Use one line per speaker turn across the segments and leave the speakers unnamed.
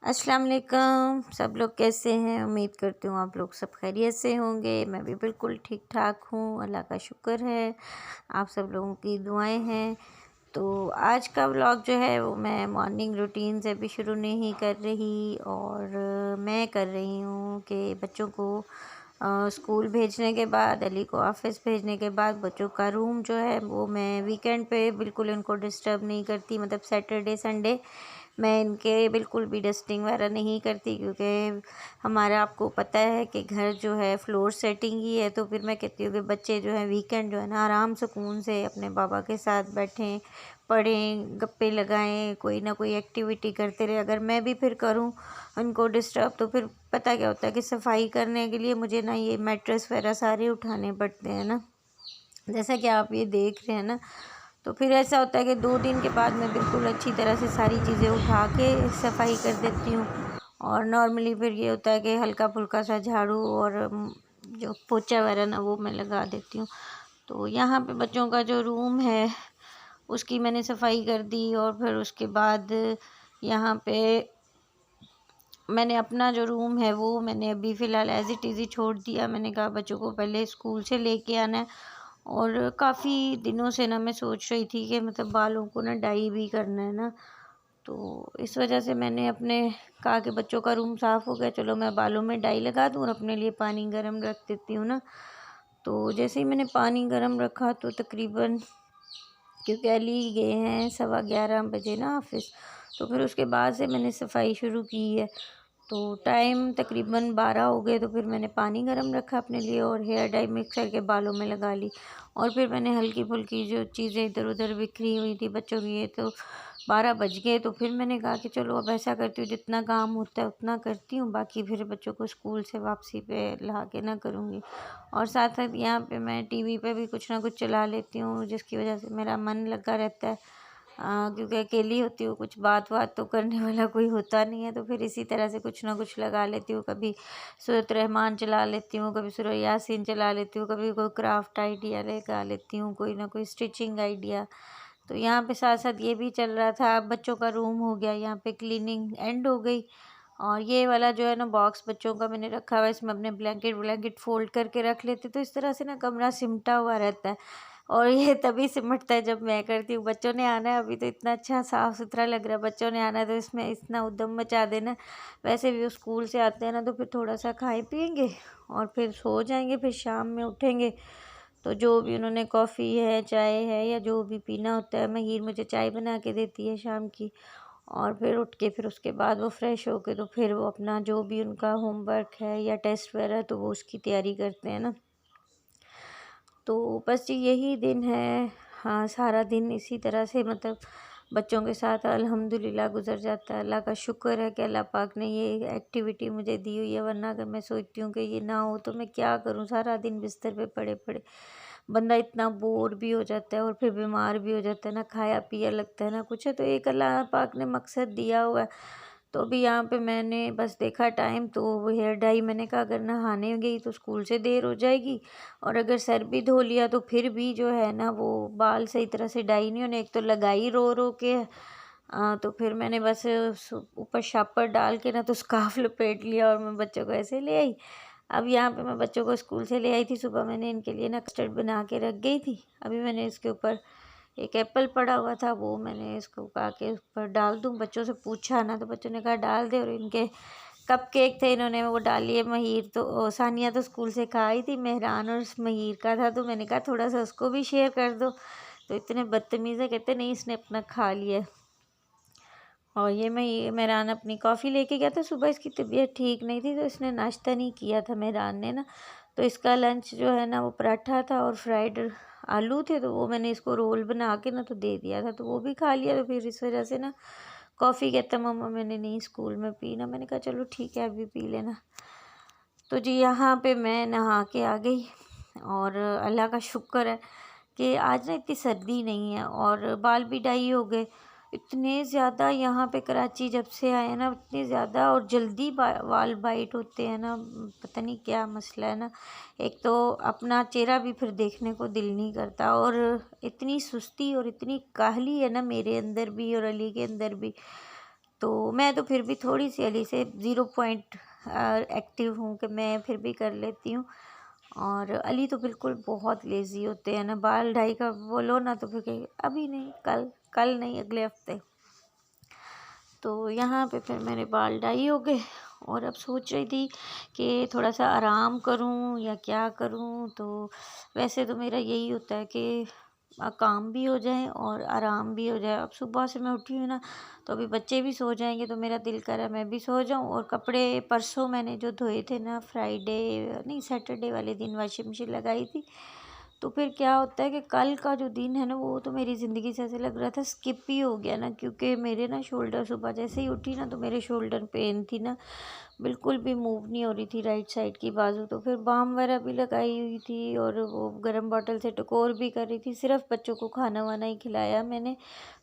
अस्सलाम वालेकुम। सब लोग कैसे हैं? उम्मीद करती हूँ आप लोग सब खैरियत से होंगे। मैं भी बिल्कुल ठीक ठाक हूँ, अल्लाह का शुक्र है। आप सब लोगों की दुआएं हैं। तो आज का व्लॉग जो है वो मैं मॉर्निंग रूटीन से भी शुरू नहीं कर रही, और मैं कर रही हूँ कि बच्चों को स्कूल भेजने के बाद, अली को ऑफ़िस भेजने के बाद बच्चों का रूम जो है वो मैं वीकेंड पे बिल्कुल इनको डिस्टर्ब नहीं करती। मतलब सैटरडे संडे मैं इनके बिल्कुल भी डस्टिंग वगैरह नहीं करती, क्योंकि हमारा आपको पता है कि घर जो है फ्लोर सेटिंग ही है। तो फिर मैं कहती हूँ कि बच्चे जो है वीकेंड जो है ना आराम सुकून से अपने पापा के साथ बैठें, पढ़ें, गप्पे लगाएं, कोई ना कोई एक्टिविटी करते रहे। अगर मैं भी फिर करूँ उनको डिस्टर्ब, तो फिर पता क्या होता है कि सफाई करने के लिए मुझे ना ये मैट्रेस वगैरह सारे उठाने पड़ते हैं ना, जैसा कि आप ये देख रहे हैं ना। तो फिर ऐसा होता है कि 2 दिन के बाद मैं बिल्कुल अच्छी तरह से सारी चीज़ें उठा के सफाई कर देती हूँ। और नॉर्मली फिर ये होता है कि हल्का फुल्का सा झाड़ू और जो पोछा वगैरह ना वो मैं लगा देती हूँ। तो यहाँ पे बच्चों का जो रूम है उसकी मैंने सफाई कर दी, और फिर उसके बाद यहाँ पे मैंने अपना जो रूम है वो मैंने अभी फ़िलहाल एज़ इट इज़ ही छोड़ दिया। मैंने कहा बच्चों को पहले स्कूल से लेके आना है, और काफ़ी दिनों से ना मैं सोच रही थी कि मतलब बालों को ना डाई भी करना है ना। तो इस वजह से मैंने अपने कहा कि बच्चों का रूम साफ़ हो गया, चलो मैं बालों में डाई लगा दूँ और अपने लिए पानी गर्म रख देती हूँ ना। तो जैसे ही मैंने पानी गर्म रखा तो तकरीबन, क्योंकि अली गए हैं 11:15 बजे ना ऑफ़िस, तो फिर उसके बाद से मैंने सफाई शुरू की है। तो टाइम तकरीबन 12 हो गए, तो फिर मैंने पानी गर्म रखा अपने लिए और हेयर डाई मिक्स करके बालों में लगा ली। और फिर मैंने हल्की फुल्की जो चीज़ें इधर उधर बिखरी हुई थी बच्चों की, ये तो 12 बज गए। तो फिर मैंने कहा कि चलो अब ऐसा करती हूँ, जितना काम होता है उतना करती हूँ, बाकी फिर बच्चों को स्कूल से वापसी पे ला के ना करूँगी। और साथ साथ यहाँ पे मैं टीवी पे भी कुछ ना कुछ चला लेती हूँ, जिसकी वजह से मेरा मन लगा रहता है। क्योंकि अकेली होती हूँ, कुछ बात तो करने वाला कोई होता नहीं है, तो फिर इसी तरह से कुछ ना कुछ लगा लेती हूँ। कभी सूरत रहमान चला लेती हूँ, कभी सूरह यासीन चला लेती हूँ, कभी कोई क्राफ्ट आइडिया लगा लेती हूँ, कोई ना कोई स्टिचिंग आइडिया। तो यहाँ पे साथ साथ ये भी चल रहा था। अब बच्चों का रूम हो गया, यहाँ पे क्लीनिंग एंड हो गई। और ये वाला जो है ना बॉक्स बच्चों का मैंने रखा हुआ है, इसमें अपने ब्लैंकेट फ़ोल्ड करके रख लेते, तो इस तरह से ना कमरा सिमटा हुआ रहता है। और ये तभी सिमटता है जब मैं करती हूँ। बच्चों ने आना है, अभी तो इतना अच्छा साफ़ सुथरा लग रहा है, बच्चों ने आना है तो इसमें इतना उद्दम मचा देना। वैसे भी वो स्कूल से आते हैं ना, तो फिर थोड़ा सा खाए पिएंगे और फिर सो जाएंगे, फिर शाम में उठेंगे तो जो भी उन्होंने कॉफ़ी है, चाय है, या जो भी पीना होता है, महीर मुझे चाय बना के देती है शाम की। और फिर उठ के फिर उसके बाद वो फ्रेश होके तो फिर वो अपना जो भी उनका होमवर्क है या टेस्ट वगैरह, तो वो उसकी तैयारी करते हैं ना। तो बस जी यही दिन है। हाँ, सारा दिन इसी तरह से मतलब बच्चों के साथ अल्हम्दुलिल्लाह गुज़र जाता है। अल्लाह का शुक्र है कि अल्लाह पाक ने ये एक्टिविटी मुझे दी हुई है, वरना अगर मैं सोचती हूँ कि ये ना हो तो मैं क्या करूँ। सारा दिन बिस्तर पे पड़े पड़े बंदा इतना बोर भी हो जाता है और फिर बीमार भी हो जाता है, ना खाया पिया लगता है ना कुछ है। तो एक अल्लाह पाक ने मकसद दिया हुआ है। तो अभी यहाँ पे मैंने बस देखा टाइम, तो वो हेयर डाई मैंने कहा अगर नहाने गई तो स्कूल से देर हो जाएगी, और अगर सर भी धो लिया तो फिर भी जो है ना वो बाल सही तरह से डाई नहीं होने। एक तो लगाई रो रो के तो फिर मैंने बस ऊपर शापर डाल के ना तो स्कार्फ लपेट लिया और मैं बच्चों को ऐसे ले आई। अब यहाँ पे मैं बच्चों को स्कूल से ले आई थी, सुबह मैंने इनके लिए ना कस्टर्ड बना के रख गई थी। अभी मैंने इसके ऊपर एक एप्पल पड़ा हुआ था, वो मैंने इसको उगा के ऊपर डाल दूँ। बच्चों से पूछा ना तो बच्चों ने कहा डाल दे, और इनके कप केक थे, इन्होंने वो डाल लिए। महीर तो सानिया तो स्कूल से खा आई थी, मेहरान और महीर का था, तो मैंने कहा थोड़ा सा उसको भी शेयर कर दो। तो इतने बदतमीज़ है, कहते नहीं इसने अपना खा लिया। और ये मेहरान अपनी कॉफ़ी लेके गया था, सुबह इसकी तबीयत ठीक नहीं थी तो इसने नाश्ता नहीं किया था मेहरान ने ना। तो इसका लंच जो है ना वो पराठा था और फ्राइड आलू थे, तो वो मैंने इसको रोल बना के ना तो दे दिया था, तो वो भी खा लिया। तो फिर इस वजह से ना कॉफ़ी कहता मम्मा मैंने नहीं स्कूल में पी ना। मैंने कहा चलो ठीक है अभी पी लेना। तो जी यहाँ पे मैं नहा के आ गई, और अल्लाह का शुक्र है कि आज ना इतनी सर्दी नहीं है, और बाल भी डाई हो गए। इतने ज़्यादा यहाँ पे कराची जब से आए हैं ना, इतने ज़्यादा और जल्दी वाल वाइट होते हैं ना, पता नहीं क्या मसला है ना। एक तो अपना चेहरा भी फिर देखने को दिल नहीं करता, और इतनी सुस्ती और इतनी काहली है ना मेरे अंदर भी और अली के अंदर भी। तो तो मैं तो फिर भी थोड़ी सी अली से 0 पॉइंट एक्टिव हूँ कि मैं फिर भी कर लेती हूँ। और अली तो बिल्कुल बहुत लेज़ी होते हैं ना, बाल ढाई का बोलो ना तो फिर कहेंगे अभी नहीं, कल, कल नहीं, अगले हफ्ते। तो यहाँ पे फिर मेरे बाल डाई हो गए और अब सोच रही थी कि थोड़ा सा आराम करूँ या क्या करूँ। तो वैसे तो मेरा यही होता है कि काम भी हो जाए और आराम भी हो जाए। अब सुबह से मैं उठी हूँ ना, तो अभी बच्चे भी सो जाएंगे तो मेरा दिल कर रहा है मैं भी सो जाऊँ। और कपड़े परसों मैंने जो धोए थे ना, फ्राइडे नहीं सैटरडे वाले दिन वॉशिंग मशीन लगाई थी। तो फिर क्या होता है कि कल का जो दिन है ना, वो तो मेरी ज़िंदगी से ऐसे लग रहा था स्किप ही हो गया ना, क्योंकि मेरे ना शोल्डर, सुबह जैसे ही उठी ना तो मेरे शोल्डर पेन थी ना, बिल्कुल भी मूव नहीं हो रही थी राइट साइड की बाजू। तो फिर बाम वगैरह भी लगाई हुई थी और वो गर्म बॉटल से टकोर भी कर रही थी। सिर्फ बच्चों को खाना वाना ही खिलाया मैंने,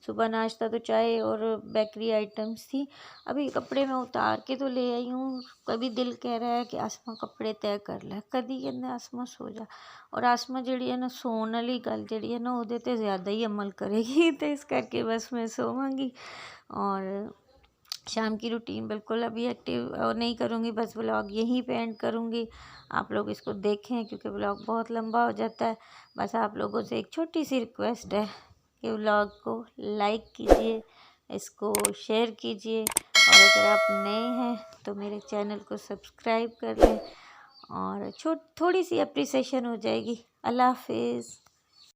सुबह नाश्ता तो चाय और बेकरी आइटम्स थी। अभी कपड़े मैं उतार के तो ले आई हूँ। कभी दिल कह रहा है कि आसमा कपड़े तय कर ले, कभी कहना आसमा सो जा। और आसमा जी है ना, सोने वाली गल जी है ना, वो तो ज़्यादा ही अमल करेगी। तो इस करके बस मैं सोवांगी और शाम की रूटीन बिल्कुल अभी एक्टिव नहीं करूँगी, बस व्लॉग यहीं पे एंड करूँगी। आप लोग इसको देखें क्योंकि व्लॉग बहुत लंबा हो जाता है। बस आप लोगों से एक छोटी सी रिक्वेस्ट है कि व्लॉग को लाइक कीजिए, इसको शेयर कीजिए और अगर आप नए हैं तो मेरे चैनल को सब्सक्राइब कर लें और थोड़ी सी अप्रिसिएशन हो जाएगी। अल्लाह हाफिज़।